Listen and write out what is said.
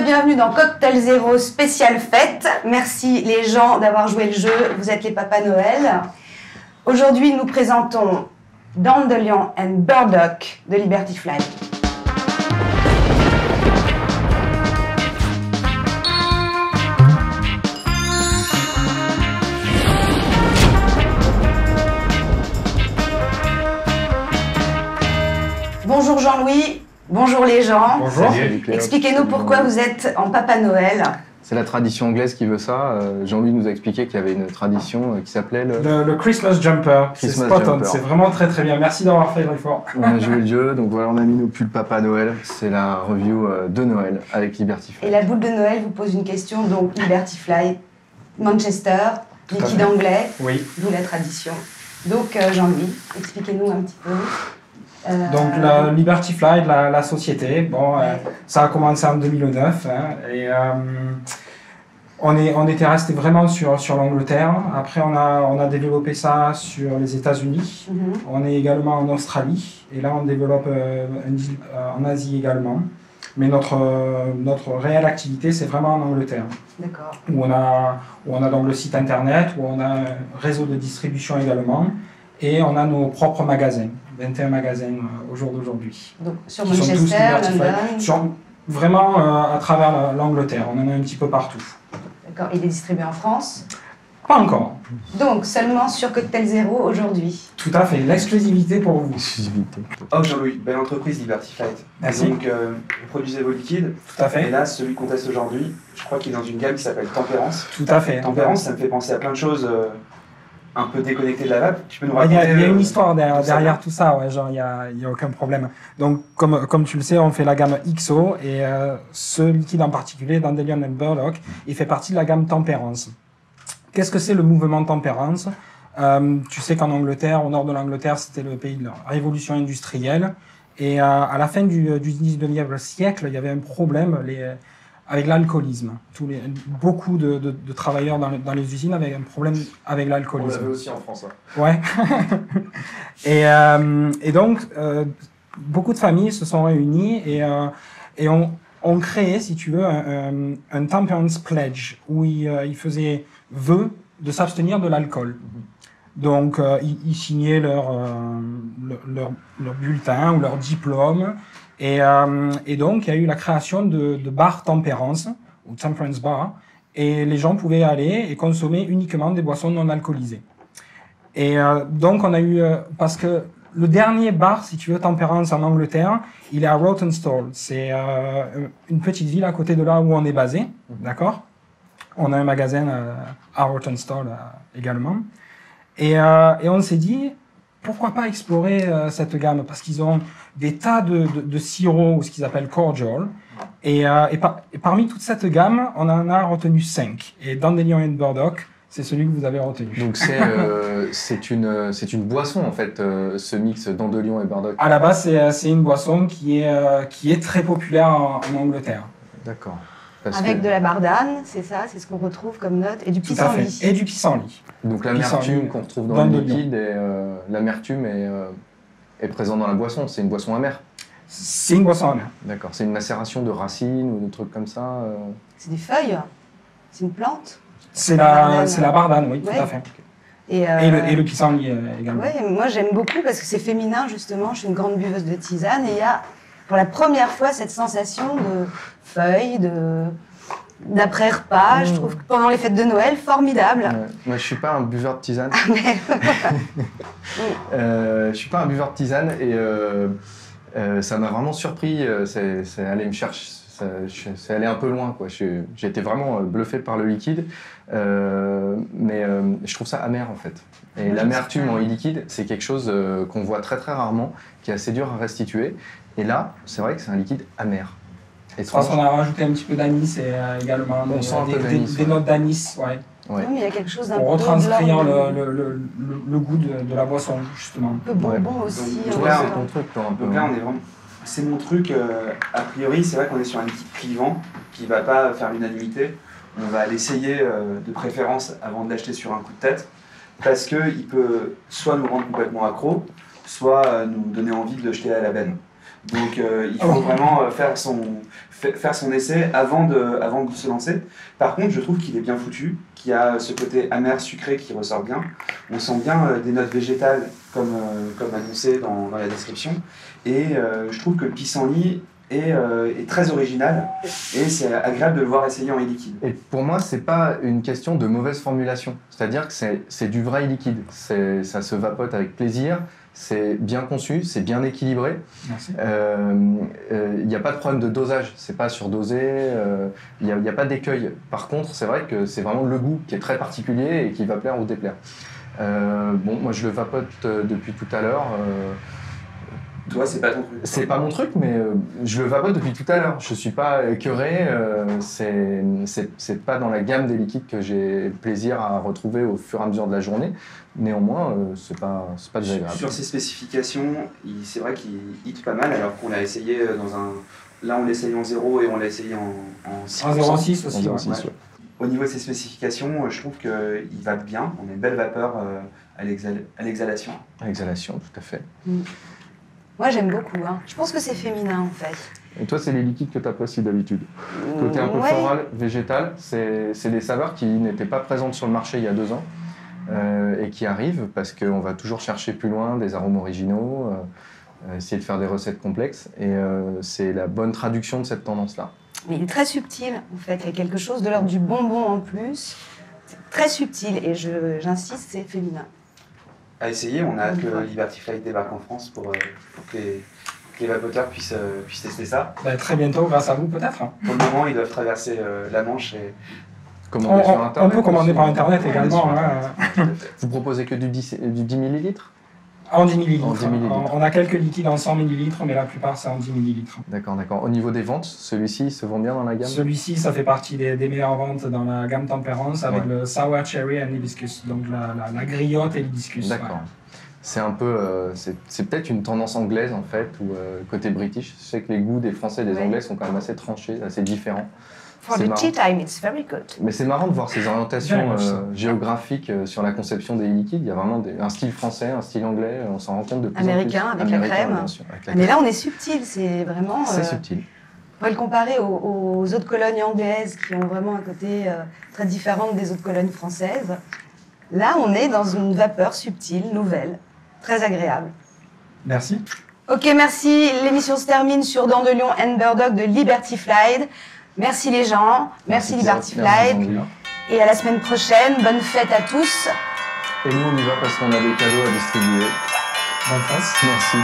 bienvenue dans Cocktail Zéro spécial fête. Merci les gens d'avoir joué le jeu, vous êtes les Papa Noël. Aujourd'hui, nous présentons Dandelion and Burdock de Liberty Fly. Bonjour Jean-Louis, bonjour les gens. Bonjour. Expliquez-nous pourquoi vous êtes en Papa Noël. C'est la tradition anglaise qui veut ça. Jean-Louis nous a expliqué qu'il y avait une tradition qui s'appelait le Christmas Jumper. C'est spot on, c'est vraiment très très bien. Merci d'avoir fait l'effort. On a joué le jeu, donc voilà, on a mis nos pulls Papa Noël. C'est la review de Noël avec Liberty Fly. Et la boule de Noël vous pose une question, donc Liberty Fly, Manchester, liquide anglais, oui. D'où la tradition. Donc Jean-Louis, expliquez-nous un petit peu. Donc la Liberty Fly, la société, bon, ça a commencé en 2009 et on était resté vraiment sur l'Angleterre. Après on a développé ça sur les États-Unis. On est également en Australie et là on développe en Asie également. Mais notre réelle activité c'est vraiment en Angleterre. D'accord. Où on a donc le site internet, où on a un réseau de distribution également et on a nos propres magasins. 21 magasins au jour d'aujourd'hui. Donc sur Manchester, London. Vraiment à travers l'Angleterre, on en a un petit peu partout. D'accord, il est distribué en France? Pas encore. Donc seulement sur Cocktail Zéro aujourd'hui? Tout à fait, l'exclusivité pour vous. Oh Jean-Louis, belle entreprise Liberty Flight. Merci. Donc vous produisez vos liquides. Tout à fait. Et là, celui qu'on teste aujourd'hui, je crois qu'il est dans une gamme qui s'appelle Tempérance. Tout à fait. Tempérance, ça me fait penser à plein de choses un peu déconnectées de la vape. Tu peux nous raconter Il y a une histoire derrière tout ça, ouais, genre il y a aucun problème. Donc comme tu le sais, on fait la gamme XO et ce liquide en particulier, Dandelion and Burdock, il fait partie de la gamme Tempérance. Qu'est-ce que c'est le mouvement Tempérance? Tu sais qu'en Angleterre, au nord de l'Angleterre, c'était le pays de la révolution industrielle. Et à la fin du 19e siècle, il y avait un problème avec l'alcoolisme. Beaucoup de travailleurs dans les usines avaient un problème avec l'alcoolisme. On l'avait aussi en France. Ouais. Et donc, beaucoup de familles se sont réunies et ont créé, si tu veux, un Temperance Pledge où ils faisaient vœu de s'abstenir de l'alcool. Donc, ils signaient leur bulletin ou leur diplôme. Et donc, il y a eu la création de bars Tempérance, ou Temperance Bar, et les gens pouvaient aller et consommer uniquement des boissons non alcoolisées. Et donc, on a eu... parce que le dernier bar, si tu veux, Tempérance en Angleterre, il est à Rawtenstall. C'est une petite ville à côté de là où on est basé, d'accord? On a un magasin à Rawtenstall également. Et on s'est dit, pourquoi pas explorer cette gamme? Parce qu'ils ont des tas de sirops, ou ce qu'ils appellent cordial. Et parmi toute cette gamme, on en a retenu 5. Et Dandelion and Burdock, c'est celui que vous avez retenu. Donc c'est une boisson en fait, ce mix Dandelion et Burdock. À la base, c'est une boisson qui est très populaire en Angleterre. D'accord. Avec de la bardane, c'est ça, c'est ce qu'on retrouve comme note, et du pissenlit. Et du pissenlit. Donc l'amertume qu'on retrouve dans le liquide, et l'amertume est présente dans la boisson, c'est une boisson amère. C'est une boisson amère. D'accord, c'est une macération de racines ou de trucs comme ça C'est des feuilles? C'est une plante? C'est la bardane, oui, ouais. Tout à fait. Et le pissenlit également. Oui, moi j'aime beaucoup parce que c'est féminin justement, je suis une grande buveuse de tisane et il y a pour la première fois cette sensation de feuilles, d'après-repas, je trouve que pendant les fêtes de Noël, formidable. Moi je suis pas un buveur de tisane. Je suis pas un buveur de tisane et ça m'a vraiment surpris, c'est allé me chercher. C'est allé un peu loin, quoi. J'ai été vraiment bluffé par le liquide, mais je trouve ça amer en fait. Et l'amertume en e-liquide, c'est quelque chose qu'on voit très très rarement, qui est assez dur à restituer. Et là, c'est vrai que c'est un liquide amer. Je pense qu'on a rajouté un petit peu d'anis et également des notes d'anis, ouais. Oui, mais il y a quelque chose d'un peu pour retranscrire le goût de la boisson, justement. Un peu bonbon aussi. Donc là, c'est ton truc, toi, un peu. Donc là, on est vraiment... C'est mon truc, a priori, c'est vrai qu'on est sur un liquide clivant qui ne va pas faire l'unanimité. On va l'essayer de préférence avant de l'acheter sur un coup de tête, parce qu'il peut soit nous rendre complètement accro, soit nous donner envie de le jeter à la benne. Donc il faut vraiment faire son essai avant de se lancer. Par contre, je trouve qu'il est bien foutu, qu'il y a ce côté amer sucré qui ressort bien. On sent bien des notes végétales comme annoncé dans la description. Et je trouve que le pissenlit est très original et c'est agréable de le voir essayer en e-liquide. Et pour moi, c'est pas une question de mauvaise formulation. C'est-à-dire que c'est du vrai e-liquide. Ça se vapote avec plaisir, c'est bien conçu, c'est bien équilibré. Merci. Il n'y a pas de problème de dosage, c'est pas surdosé, il n'y a pas d'écueil. Par contre, c'est vrai que c'est vraiment le goût qui est très particulier et qui va plaire ou déplaire. Bon, moi je le vapote depuis tout à l'heure. Toi, c'est pas ton truc. C'est pas mon truc, mais je le vapote depuis tout à l'heure. Je suis pas écœuré. C'est pas dans la gamme des liquides que j'ai plaisir à retrouver au fur et à mesure de la journée. Néanmoins, c'est pas désagréable. Sur ses spécifications, c'est vrai qu'il hit pas mal, alors qu'on l'a essayé dans un. Là, on l'essaye en 0 et on l'a essayé en 6%. En 0,6 aussi. En 0,6, ouais. Au niveau de ses spécifications, je trouve qu'il va bien. On a une belle vapeur à l'exhalation. À l'exhalation, tout à fait. Moi, j'aime beaucoup. Hein. Je pense que c'est féminin, en fait. Et toi, c'est les liquides que tu apprécies d'habitude. Côté un peu floral, végétal, c'est des saveurs qui n'étaient pas présentes sur le marché il y a 2 ans et qui arrivent parce qu'on va toujours chercher plus loin des arômes originaux, essayer de faire des recettes complexes. Et c'est la bonne traduction de cette tendance-là. Mais il est très subtil, en fait. Il y a quelque chose de l'ordre du bonbon en plus. C'est très subtil et j'insiste, c'est féminin. À essayer, on a hâte que Liberty Flight débarque en France pour que les vapoteurs puissent tester ça. Bah, très bientôt, grâce à vous peut-être. Pour le moment, ils doivent traverser la Manche et... Commander sur Internet. On peut commander par Internet également. Vous proposez que du 10 millilitres ? En 10 millilitres. En 10 millilitres. On a quelques liquides en 100 millilitres, mais la plupart c'est en 10 millilitres. D'accord. Au niveau des ventes, celui-ci se vend bien dans la gamme ? Celui-ci, ça fait partie des meilleures ventes dans la gamme Tempérance avec le Sour Cherry and Hibiscus, donc la griotte et l'hibiscus. D'accord. Ouais. C'est un peu, c'est peut-être une tendance anglaise en fait, ou côté british. Je sais que les goûts des Français et des Anglais sont quand même assez tranchés, assez différents. For the tea time, it's very good. Mais c'est marrant de voir ces orientations géographiques sur la conception des liquides. Il y a vraiment un style français, un style anglais, on s'en rend compte de plus Américain, en plus. avec la crème. Bien sûr, avec la Mais là, on est subtil, c'est vraiment... C'est subtil. On pourrait le comparer aux autres colonies anglaises qui ont vraiment un côté très différent des autres colonies françaises. Là, on est dans une vapeur subtile, nouvelle, très agréable. Merci. Ok, merci. L'émission se termine sur Dandelion and Burdock de Liberty Flight. Merci les gens, merci Liberty Flight. Et à la semaine prochaine. Bonne fête à tous. Et nous, on y va parce qu'on a des cadeaux à distribuer. Bonne fête. Merci.